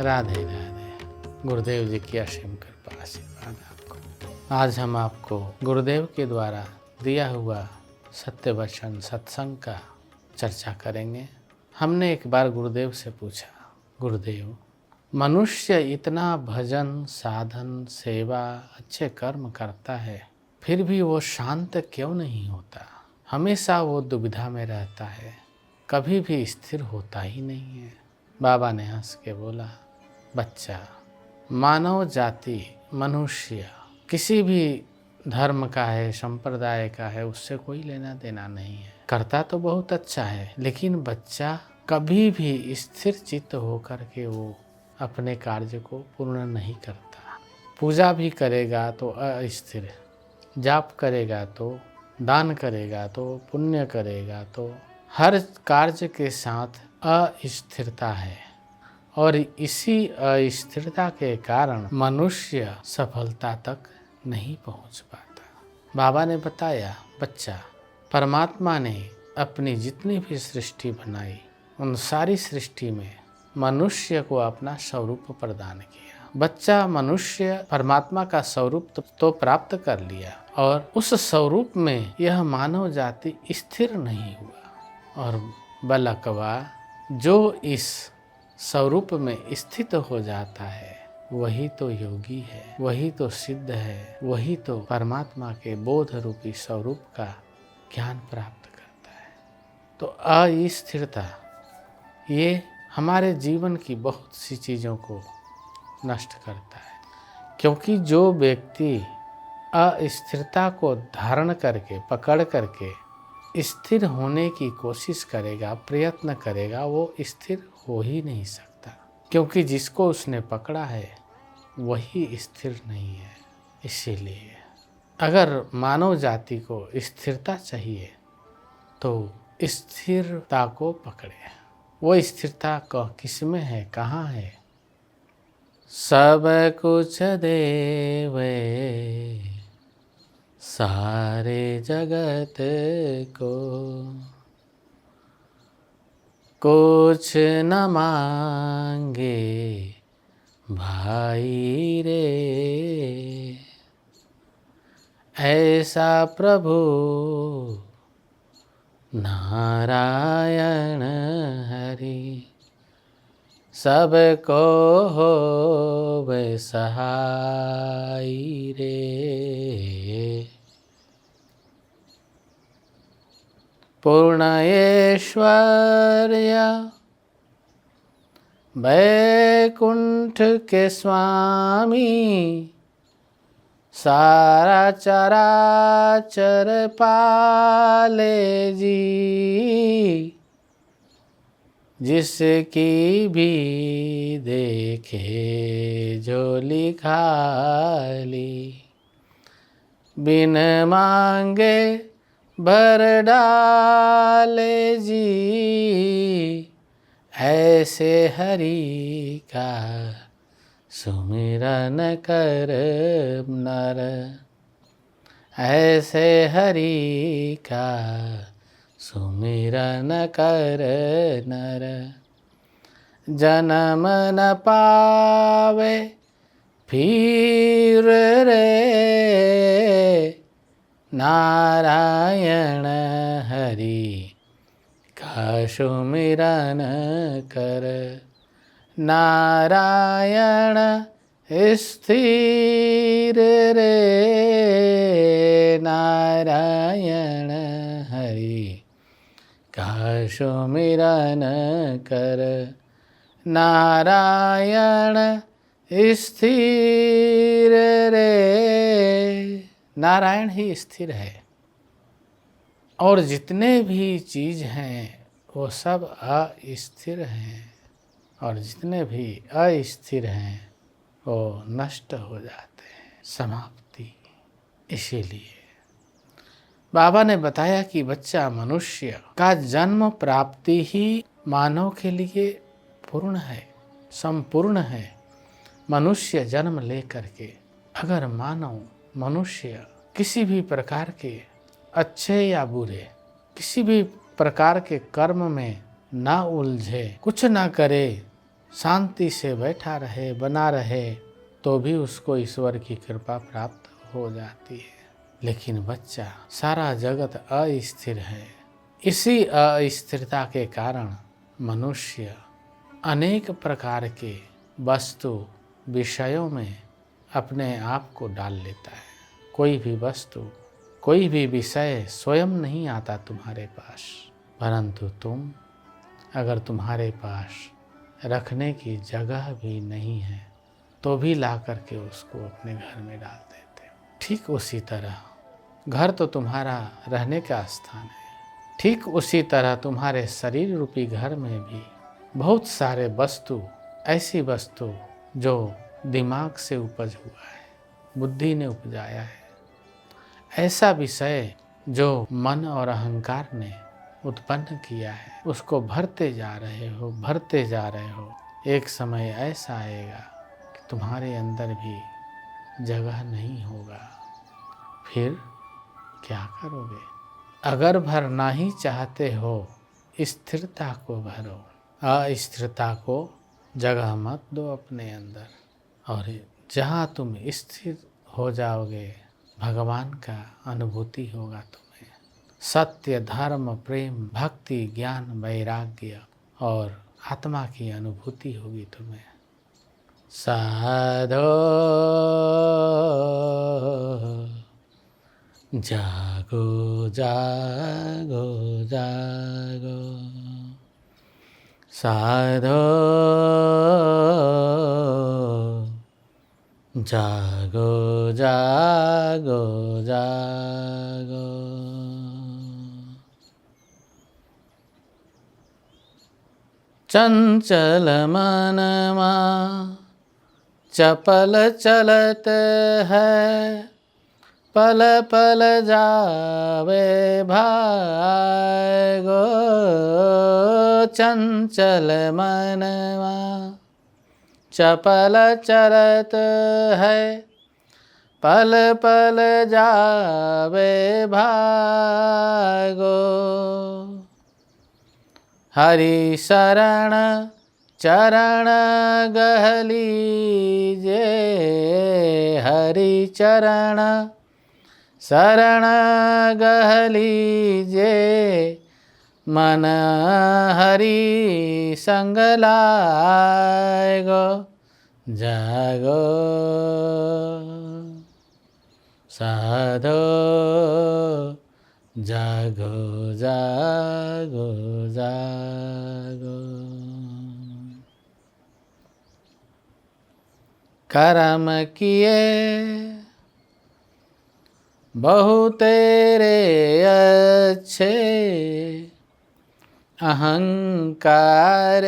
राधे राधे। गुरुदेव जी की असीम कृपा आशीर्वाद आपको। आज हम आपको गुरुदेव के द्वारा दिया हुआ सत्य वचन सत्संग का चर्चा करेंगे। हमने एक बार गुरुदेव से पूछा, गुरुदेव मनुष्य इतना भजन साधन सेवा अच्छे कर्म करता है, फिर भी वो शांत क्यों नहीं होता? हमेशा वो दुविधा में रहता है, कभी भी स्थिर होता ही नहीं है। बाबा ने हंस के बोला, बच्चा, मानव जाति मनुष्य किसी भी धर्म का है, संप्रदाय का है, उससे कोई लेना देना नहीं है। करता तो बहुत अच्छा है, लेकिन बच्चा कभी भी स्थिर चित्त होकर के वो अपने कार्य को पूर्ण नहीं करता। पूजा भी करेगा तो अस्थिर, जाप करेगा तो, दान करेगा तो, पुण्य करेगा तो, हर कार्य के साथ अस्थिरता है और इसी अस्थिरता के कारण मनुष्य सफलता तक नहीं पहुंच पाता। बाबा ने बताया, बच्चा, परमात्मा ने अपनी जितनी भी सृष्टि बनाई उन सारी सृष्टि में मनुष्य को अपना स्वरूप प्रदान किया। बच्चा, मनुष्य परमात्मा का स्वरूप तो प्राप्त कर लिया और उस स्वरूप में यह मानव जाति स्थिर नहीं हुआ। और बलकवा जो इस स्वरूप में स्थित हो जाता है वही तो योगी है, वही तो सिद्ध है, वही तो परमात्मा के बोध रूपी स्वरूप का ज्ञान प्राप्त करता है। तो अस्थिरता ये हमारे जीवन की बहुत सी चीज़ों को नष्ट करता है, क्योंकि जो व्यक्ति अस्थिरता को धारण करके पकड़ करके स्थिर होने की कोशिश करेगा, प्रयत्न करेगा, वो स्थिर हो ही नहीं सकता, क्योंकि जिसको उसने पकड़ा है वही स्थिर नहीं है। इसीलिए अगर मानव जाति को स्थिरता चाहिए तो स्थिरता को पकड़े। वो स्थिरता किस में है, कहाँ है? सब कुछ देवे सारे जगत को, कुछ न मांगे भाई रे, ऐसा प्रभु नारायण हरि, सबको होवे सहाय रे। पूर्ण ऐश्वर्य वैकुंठ के स्वामी, सारा चराचर पाले जी, जिसकी भी देखे झोली खाली, बिन मांगे भर डाले जी, ऐसे हरि का सुमिरन कर नर, ऐसे हरि का सुमिरन कर नर, जन्म न पावे फिर रे, नारायण हरि का सुमिरन कर, नारायण स्थिर रे, नारायण हरि का सुमिरन कर, नारायण स्थिर रे। नारायण ही स्थिर है और जितने भी चीज़ हैं वो सब अस्थिर हैं, और जितने भी अस्थिर हैं वो नष्ट हो जाते हैं, समाप्ति। इसीलिए बाबा ने बताया कि बच्चा, मनुष्य का जन्म प्राप्ति ही मानव के लिए पूर्ण है, संपूर्ण है। मनुष्य जन्म लेकर के अगर मानव मनुष्य किसी भी प्रकार के अच्छे या बुरे, किसी भी प्रकार के कर्म में ना उलझे, कुछ ना करे, शांति से बैठा रहे, बना रहे, तो भी उसको ईश्वर की कृपा प्राप्त हो जाती है। लेकिन बच्चा, सारा जगत अस्थिर है। इसी अस्थिरता के कारण मनुष्य अनेक प्रकार के वस्तु विषयों में अपने आप को डाल लेता है। कोई भी वस्तु, कोई भी विषय स्वयं नहीं आता तुम्हारे पास, परंतु तुम, अगर तुम्हारे पास रखने की जगह भी नहीं है तो भी ला करके उसको अपने घर में डाल देते हो। ठीक उसी तरह घर तो तुम्हारा रहने का स्थान है, ठीक उसी तरह तुम्हारे शरीर रूपी घर में भी बहुत सारे वस्तु, ऐसी वस्तु जो दिमाग से उपज हुआ है, बुद्धि ने उपजाया है, ऐसा विषय जो मन और अहंकार ने उत्पन्न किया है, उसको भरते जा रहे हो, भरते जा रहे हो। एक समय ऐसा आएगा कि तुम्हारे अंदर भी जगह नहीं होगा। फिर क्या करोगे? अगर भरना ही चाहते हो, स्थिरता को भरो, अस्थिरता को जगह मत दो अपने अंदर। और जहाँ तुम स्थिर हो जाओगे, भगवान का अनुभूति होगा तुम्हें। सत्य, धर्म, प्रेम, भक्ति, ज्ञान, वैराग्य और आत्मा की अनुभूति होगी तुम्हें। साधो जागो जागो जागो, साधो जागो जागो जागो। चंचल मनमा चपल चलत है, पल पल जावे भागो। चंचल मनवा चपल चलत है, पल पल जावे भागो। हरि शरण चरण गहली जे, हरि चरण शरण गहली जे, मन हरि संग लागो। जागो साधो जागो जागो जागो। कर्म किए बहु तेरे अच्छे, अहंकार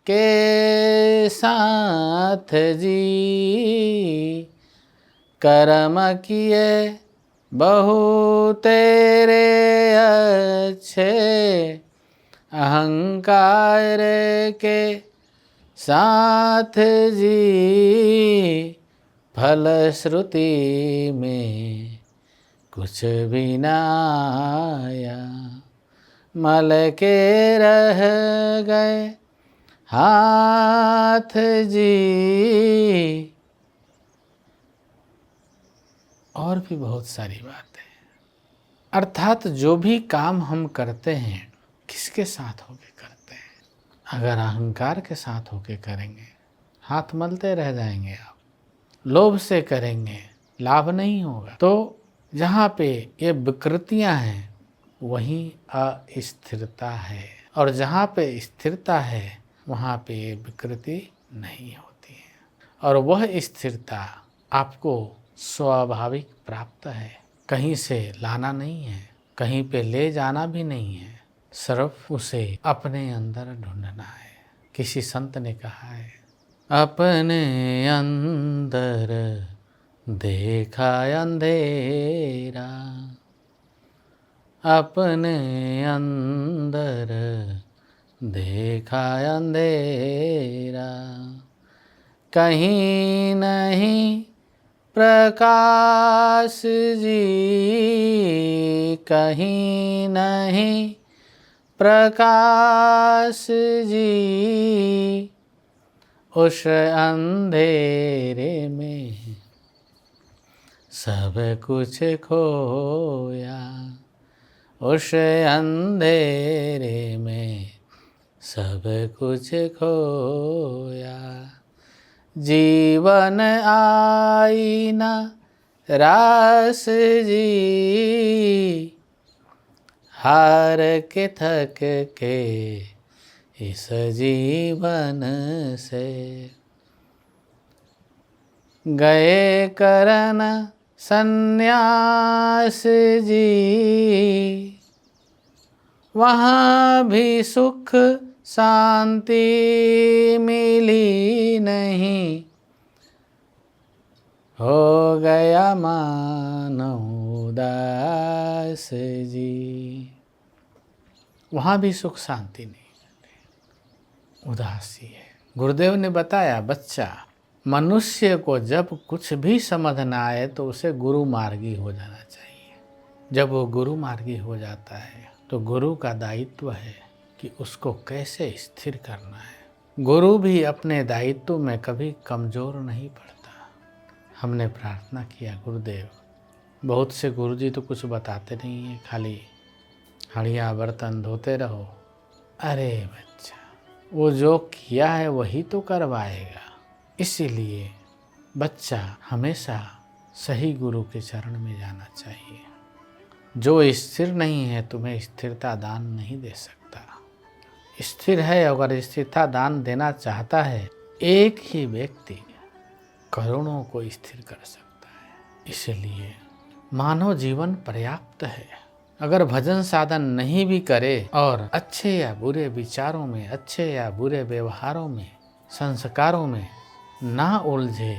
के साथ जी। कर्म किए बहु तेरे अच्छे, अहंकार के साथ जी। फलश्रुति में कुछ भी न आया, मल के रह गए हाथ जी। और भी बहुत सारी बातें। अर्थात जो भी काम हम करते हैं, किसके साथ होके करते हैं? अगर अहंकार के साथ होके करेंगे, हाथ मलते रह जाएंगे आप। लोभ से करेंगे, लाभ नहीं होगा। तो जहाँ पे ये विकृतियाँ हैं, वहीं अस्थिरता है। और जहाँ पे स्थिरता है, वहाँ पे ये विकृति नहीं होती है। और वह स्थिरता आपको स्वाभाविक प्राप्त है, कहीं से लाना नहीं है, कहीं पे ले जाना भी नहीं है, सिर्फ उसे अपने अंदर ढूंढना है। किसी संत ने कहा है, अपने अंदर देखा अंधेरा, अपने अंदर देखा अंधेरा। कहीं नहीं प्रकाश जी, कहीं नहीं प्रकाश जी। उस अंधेरे में सब कुछ खोया, उस अंधेरे में सब कुछ खोया। जीवन आईना रास जी, हार के थक के इस जीवन से गए करन संन्यास जी, वहाँ भी सुख शांति मिली नहीं, हो गया मानव उदास जी। वहाँ भी सुख शांति नहीं, उदासी है। गुरुदेव ने बताया, बच्चा मनुष्य को जब कुछ भी समझ ना आए तो उसे गुरु मार्गी हो जाना चाहिए। जब वो गुरु मार्गी हो जाता है तो गुरु का दायित्व है कि उसको कैसे स्थिर करना है। गुरु भी अपने दायित्व में कभी कमज़ोर नहीं पड़ता। हमने प्रार्थना किया, गुरुदेव, बहुत से गुरुजी तो कुछ बताते नहीं हैं, खाली हड़िया बर्तन धोते रहो। अरे बच्चा, वो जो किया है वही तो करवाएगा। इसीलिए बच्चा हमेशा सही गुरु के चरण में जाना चाहिए। जो स्थिर नहीं है तुम्हें स्थिरता दान नहीं दे सकता। स्थिर है, अगर स्थिरता दान देना चाहता है, एक ही व्यक्ति करोड़ों को स्थिर कर सकता है। इसलिए मानव जीवन पर्याप्त है। अगर भजन साधन नहीं भी करे और अच्छे या बुरे विचारों में, अच्छे या बुरे व्यवहारों में, संस्कारों में ना उलझे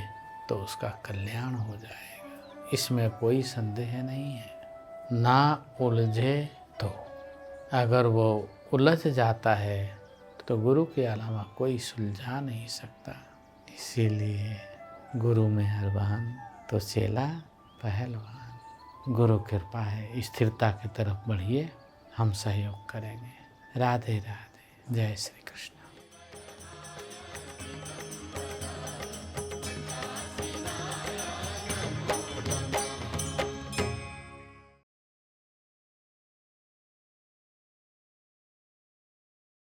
तो उसका कल्याण हो जाएगा, इसमें कोई संदेह नहीं है। ना उलझे तो, अगर वो उलझ जाता है तो गुरु के अलावा कोई सुलझा नहीं सकता। इसीलिए गुरु मेहरबान तो चेला पहलवान। गुरु कृपा है, स्थिरता की तरफ बढ़िए, हम सहयोग करेंगे। राधे राधे, जय श्री कृष्ण।